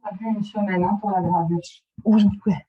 Ça fait une semaine hein, pour la gravure. Oui, ouais.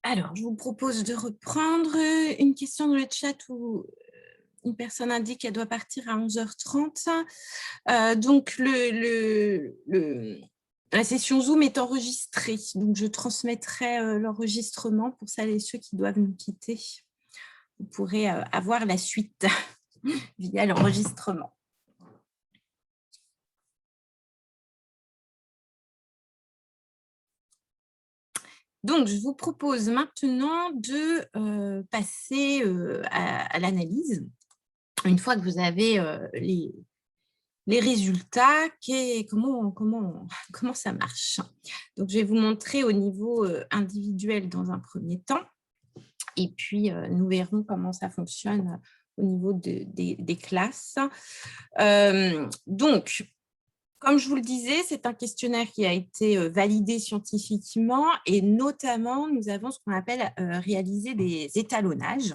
Alors, je vous propose de reprendre une question dans le chat où une personne indique qu'elle doit partir à 11h30. Donc, la session Zoom est enregistrée. Donc, je transmettrai l'enregistrement pour celles et ceux qui doivent nous quitter. Vous pourrez avoir la suite via l'enregistrement. Donc, je vous propose maintenant de passer à l'analyse. Une fois que vous avez les résultats, comment ça marche. Donc, je vais vous montrer au niveau individuel dans un premier temps. Et puis, nous verrons comment ça fonctionne au niveau des classes. Donc, comme je vous le disais, c'est un questionnaire qui a été validé scientifiquement et notamment, nous avons ce qu'on appelle réaliser des étalonnages.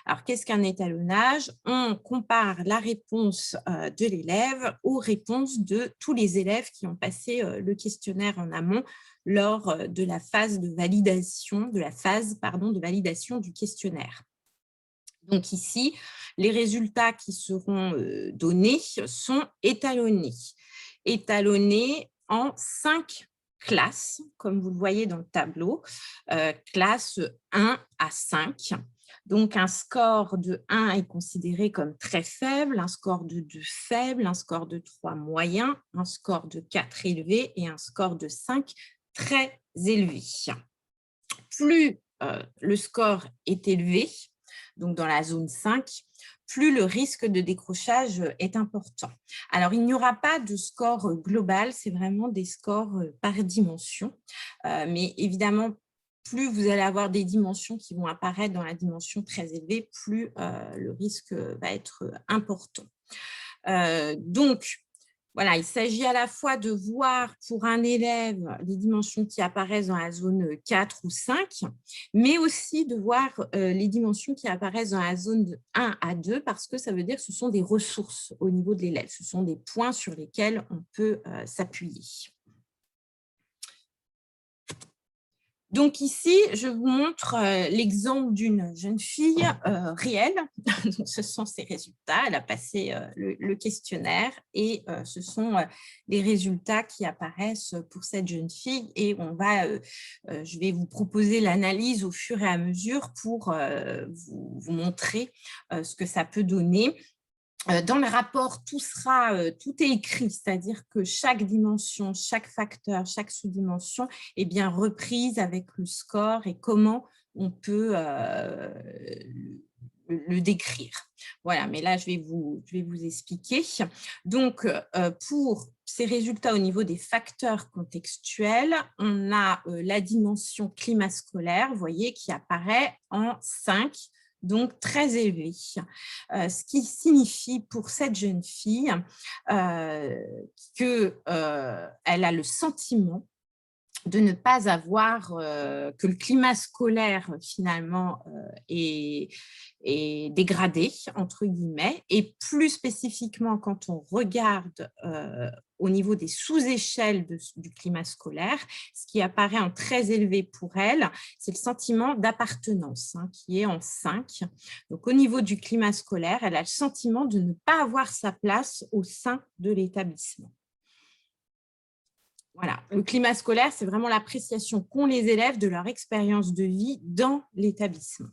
Alors, qu'est-ce qu'un étalonnage? On compare la réponse de l'élève aux réponses de tous les élèves qui ont passé le questionnaire en amont lors de la phase de validation, de validation du questionnaire. Donc ici, les résultats qui seront donnés sont étalonnés. Étalonnés en 5 classes, comme vous le voyez dans le tableau, classe 1 à 5. Donc, un score de 1 est considéré comme très faible, un score de 2 faible, un score de 3 moyen, un score de 4 élevé et un score de 5 très élevé. Plus le score est élevé, donc dans la zone 5, plus le risque de décrochage est important. Alors, il n'y aura pas de score global, c'est vraiment des scores par dimension. Mais évidemment, plus vous allez avoir des dimensions qui vont apparaître dans la dimension très élevée, plus le risque va être important. Donc, Voilà, il s'agit à la fois de voir pour un élève les dimensions qui apparaissent dans la zone 4 ou 5, mais aussi de voir les dimensions qui apparaissent dans la zone de 1 à 2, parce que ça veut dire que ce sont des ressources au niveau de l'élève, ce sont des points sur lesquels on peut s'appuyer. Donc ici, je vous montre l'exemple d'une jeune fille réelle. Donc, ce sont ses résultats. Elle a passé le questionnaire et ce sont les résultats qui apparaissent pour cette jeune fille. Et je vais vous proposer l'analyse au fur et à mesure pour vous montrer ce que ça peut donner. Dans le rapport, tout est écrit, c'est-à-dire que chaque dimension, chaque facteur, chaque sous-dimension est bien reprise avec le score et comment on peut le décrire. Voilà, mais là, je vais vous expliquer. Donc, pour ces résultats au niveau des facteurs contextuels, on a la dimension climat scolaire, vous voyez, qui apparaît en 5, donc très élevé. Ce qui signifie pour cette jeune fille qu'elle a le sentiment de ne pas avoir, que le climat scolaire finalement est dégradé, entre guillemets, et plus spécifiquement quand on regarde au niveau des sous-échelles du climat scolaire, ce qui apparaît en très élevé pour elle, c'est le sentiment d'appartenance qui est en 5. Donc au niveau du climat scolaire, elle a le sentiment de ne pas avoir sa place au sein de l'établissement. Voilà, le climat scolaire, c'est vraiment l'appréciation qu'ont les élèves de leur expérience de vie dans l'établissement.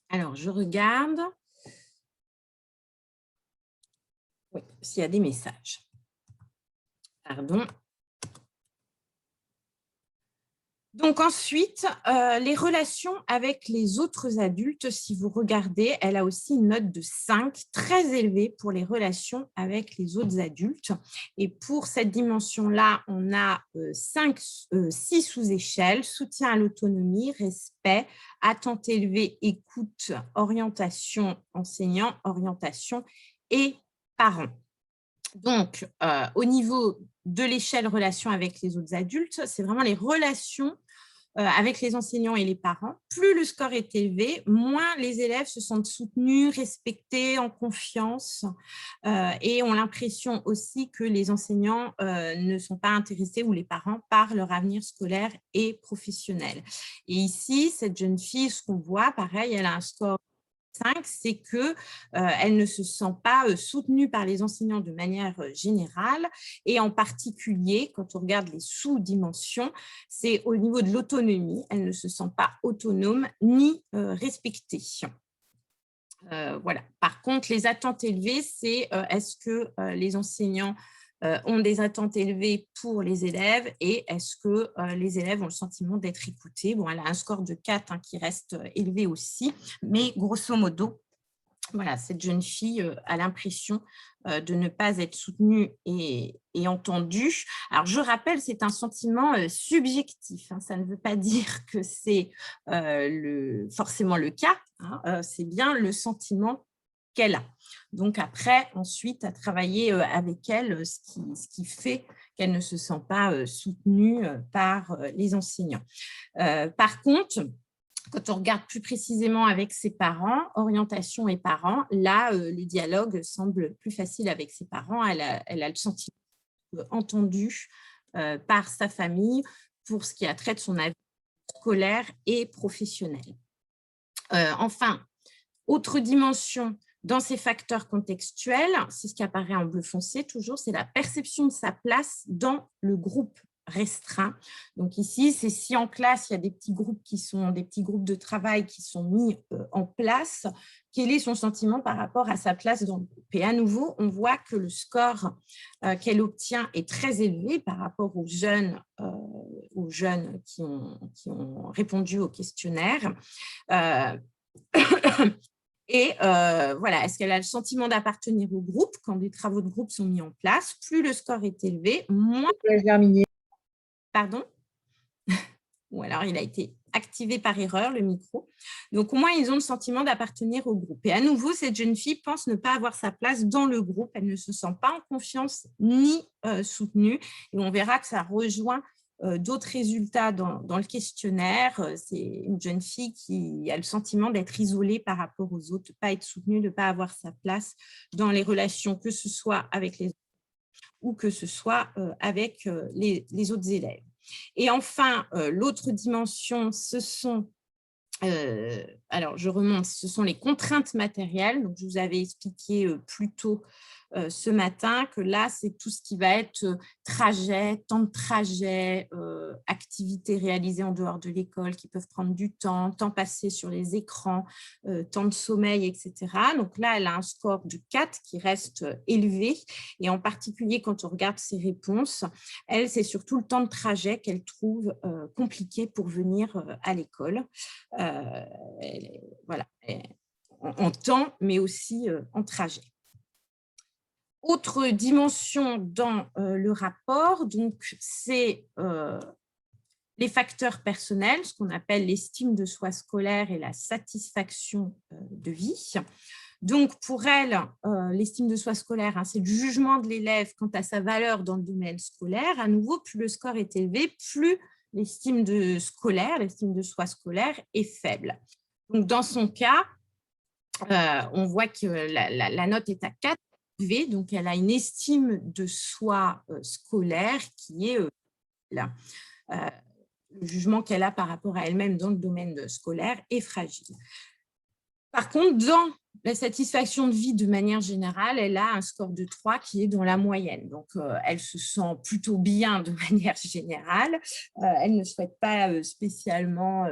Alors, je regarde s'il y a des messages. Pardon. Donc ensuite, les relations avec les autres adultes, si vous regardez, elle a aussi une note de 5, très élevée pour les relations avec les autres adultes. Et pour cette dimension-là, on a 6 sous-échelles: soutien à l'autonomie, respect, attente élevée, écoute, orientation enseignant, orientation et parents. Donc, au niveau de l'échelle relations avec les autres adultes, c'est vraiment les relations avec les enseignants et les parents. Plus le score est élevé, moins les élèves se sentent soutenus, respectés, en confiance et ont l'impression aussi que les enseignants ne sont pas intéressés, ou les parents, par leur avenir scolaire et professionnel. Et ici, cette jeune fille, ce qu'on voit, pareil, elle a un score 5, c'est qu'elle ne se sent pas soutenue par les enseignants de manière générale, et en particulier, quand on regarde les sous-dimensions, c'est au niveau de l'autonomie. Elle ne se sent pas autonome ni respectée. Voilà. Par contre, les attentes élevées, c'est est-ce que les enseignants ont des attentes élevées pour les élèves, et est-ce que les élèves ont le sentiment d'être écoutés. Bon, elle a un score de 4 qui reste élevé aussi, mais grosso modo, voilà, cette jeune fille a l'impression de ne pas être soutenue et entendue. Alors, je rappelle, c'est un sentiment subjectif. Ça ne veut pas dire que c'est forcément le cas. C'est bien le sentiment qu'elle a. Donc après, ensuite, à travailler avec elle, ce qui fait qu'elle ne se sent pas soutenue par les enseignants. Par contre, quand on regarde plus précisément avec ses parents, orientation et parents, là, le dialogue semble plus facile avec ses parents. Elle a le sentiment entendu par sa famille pour ce qui a trait de son avenir scolaire et professionnel. Enfin, autre dimension dans ces facteurs contextuels, c'est ce qui apparaît en bleu foncé toujours, c'est la perception de sa place dans le groupe restreint. Donc ici, c'est si en classe, il y a des petits groupes de travail qui sont mis en place, quel est son sentiment par rapport à sa place dans le groupe. Et à nouveau, on voit que le score qu'elle obtient est très élevé par rapport aux jeunes qui ont répondu au questionnaire. Et voilà, est-ce qu'elle a le sentiment d'appartenir au groupe quand des travaux de groupe sont mis en place? Plus le score est élevé, moins… Pardon? Ou alors il a été activé par erreur, le micro. Donc, au moins, ils ont le sentiment d'appartenir au groupe. Et à nouveau, cette jeune fille pense ne pas avoir sa place dans le groupe. Elle ne se sent pas en confiance ni soutenue. Et on verra que ça rejoint d'autres résultats dans le questionnaire. C'est une jeune fille qui a le sentiment d'être isolée par rapport aux autres, de ne pas être soutenue, de ne pas avoir sa place dans les relations, que ce soit avec les autres ou que ce soit avec les autres élèves. Et enfin, l'autre dimension, ce sont, alors je remonte, ce sont les contraintes matérielles. Donc, je vous avais expliqué plus tôt ce matin que là, c'est tout ce qui va être trajet, temps de trajet, activités réalisées en dehors de l'école qui peuvent prendre du temps passé sur les écrans, temps de sommeil, etc. Donc là, elle a un score de 4 qui reste élevé. Et en particulier, quand on regarde ses réponses, elle, c'est surtout le temps de trajet qu'elle trouve compliqué pour venir à l'école. Voilà, en temps, mais aussi en trajet. Autre dimension dans le rapport, donc c'est les facteurs personnels, ce qu'on appelle l'estime de soi scolaire et la satisfaction de vie. Donc, pour elle, l'estime de soi scolaire, c'est le jugement de l'élève quant à sa valeur dans le domaine scolaire. À nouveau, plus le score est élevé, plus l'estime de soi scolaire est faible. Donc, dans son cas, on voit que la note est à 4. Donc, elle a une estime de soi scolaire qui est là. Le jugement qu'elle a par rapport à elle-même dans le domaine scolaire est fragile. Par contre, dans la satisfaction de vie de manière générale, elle a un score de 3 qui est dans la moyenne. Donc, elle se sent plutôt bien de manière générale. Elle ne souhaite pas spécialement